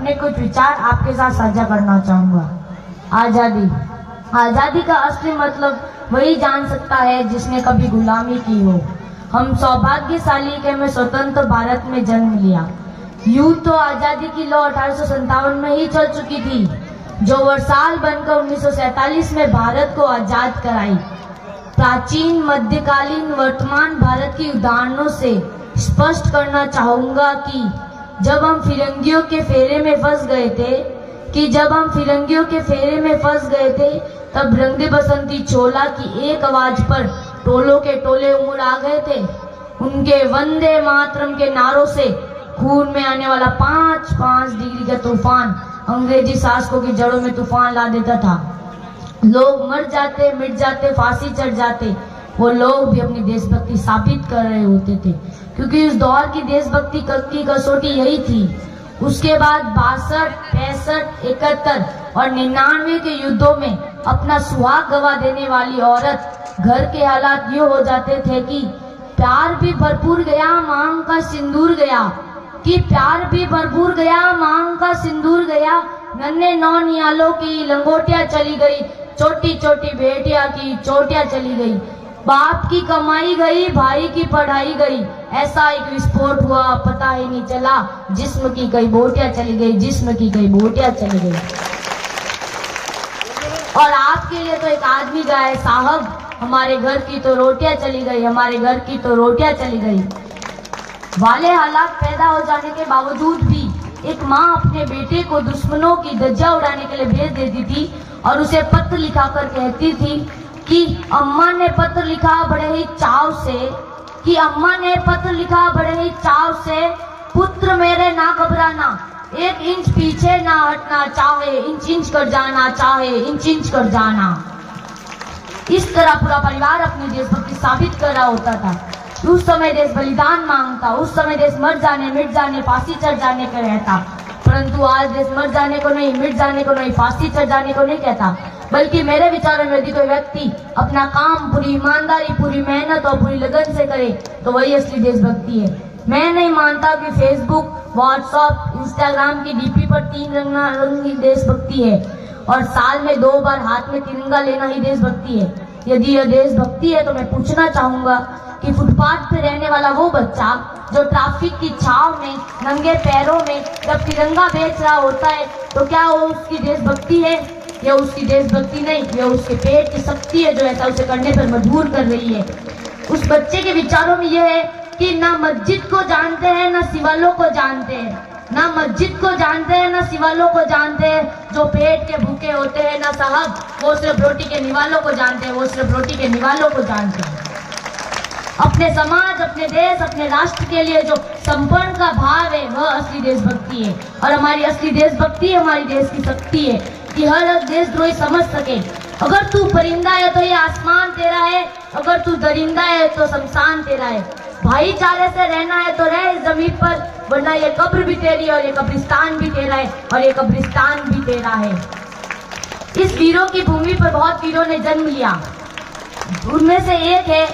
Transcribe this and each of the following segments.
अपने कुछ विचार आपके साथ साझा करना चाहूंगा। आजादी का असली मतलब वही जान सकता है जिसने कभी गुलामी की हो। हम सौभाग्यशाली के में स्वतंत्र भारत में जन्म लिया। यूं तो आजादी की लौ 1857 में ही चल चुकी थी, जो वर्षाल बनकर 1947 में भारत को आजाद कराई। प्राचीन, मध्यकालीन, वर्तमान भारत की उदाहरणों से स्पष्ट करना चाहूंगा कि जब हम फिरंगियों के फेरे में फंस गए थे तब रंग बसंती चोला की एक आवाज पर टोलों के टोले उमड़ आ गए थे। उनके वंदे मातरम के नारों से खून में आने वाला 5-5 डिग्री का तूफान अंग्रेजी शासकों की जड़ों में तूफान ला देता था। लोग मर जाते, मिट जाते, फांसी चढ़ जाते, वो लोग भी अपनी देशभक्ति साबित कर रहे होते थे, क्योंकि उस दौर की देशभक्ति की कसौटी यही थी। उसके बाद 62, 65, 71 और 99 के युद्धों में अपना सुहाग गवा देने वाली औरत घर के हालात ये हो जाते थे कि प्यार भी भरपूर गया, मांग का सिंदूर गया, मांग का सिंदूर गया। नन्हे नौनियालों की लंगोटियां चली गई, छोटी छोटी बेटियां की चोटियां चली गई। बाप की कमाई गई, भाई की पढ़ाई गई। ऐसा एक विस्फोट हुआ, पता ही नहीं चला। जिस्म की कई बोटियां चली गई, जिस्म की कई बोटियां चली गई। और आपके लिए तो एक आदमी गाए, साहब हमारे घर की तो रोटियां चली गई, हमारे घर की तो रोटियां चली गई। वाले हालात पैदा हो जाने के बावजूद भी एक माँ अपने बेटे को दुश्मनों की धज्जियां उड़ाने के लिए भेज देती थी और उसे पत्र लिखाकर कहती थी कि अम्मा ने पत्र लिखा बड़े ही चाव से, पुत्र मेरे ना घबराना, 1 इंच पीछे ना हटना, चाहे इंच इंच कर जाना, चाहे इंच इंच कर जाना। इस तरह पूरा परिवार अपनी देशभक्ति साबित कर रहा होता था। उस समय देश बलिदान मांगता, उस समय देश मर जाने, मिट जाने, फांसी चढ़ जाने का रहता। परंतु आज देश मर जाने को नहीं, मिट जाने को नहीं, फांसी चढ़ जाने को नहीं कहता, बल्कि मेरे विचारों में यदि कोई व्यक्ति अपना काम पूरी ईमानदारी, पूरी मेहनत और पूरी लगन से करे तो वही असली देशभक्ति है। मैं नहीं मानता कि फेसबुक, व्हाट्सएप, इंस्टाग्राम की डीपी पर 3 रंग ही देशभक्ति है और साल में 2 बार हाथ में तिरंगा लेना ही देशभक्ति है। यदि यह देशभक्ति है तो मैं पूछना चाहूंगा कि फुटपाथ पे रहने वाला वो बच्चा जो ट्रैफिक की छाव में नंगे पैरों में जब तिरंगा बेच रहा होता है तो क्या वो उसकी देशभक्ति है? यह उसकी देशभक्ति नहीं, यह उसके पेट की शक्ति है जो ऐसा उसे करने पर मजबूर कर रही है। उस बच्चे के विचारों में यह है कि ना मस्जिद को जानते हैं, ना सिवालों को जानते हैं, ना मस्जिद को जानते हैं, ना सिवालों को जानते हैं। जो पेट के भूखे होते हैं ना साहब, वो सिर्फ रोटी के निवालों को जानते हैं, वो सिर्फ रोटी के निवालों को जानते हैं। अपने समाज, अपने देश, अपने राष्ट्र के लिए जो समर्पण का भाव है वह असली देशभक्ति है। और हमारी असली देशभक्ति हमारी देश की शक्ति है कि हर देशद्रोही समझ सके, अगर तू परिंदा है तो ये आसमान तेरा है, अगर तू दरिंदा है तो शमशान तेरा है। भाईचारे से रहना है तो रह इस जमीन पर, वरना ये कब्र भी तेरी और ये कब्रिस्तान भी तेरा है और ये कब्रिस्तान भी तेरा है। इस वीरों की भूमि पर बहुत वीरों ने जन्म लिया। उनमें से एक है,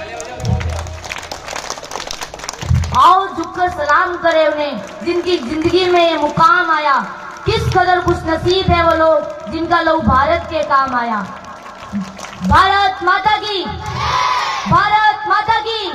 आओ झुककर सलाम करें उन्हें जिनकी जिंदगी में ये मुकाम आया। किस कदर खुश नसीब है वो लोग जिनका लहू भारत के काम आया। भारत माता की, भारत माता की।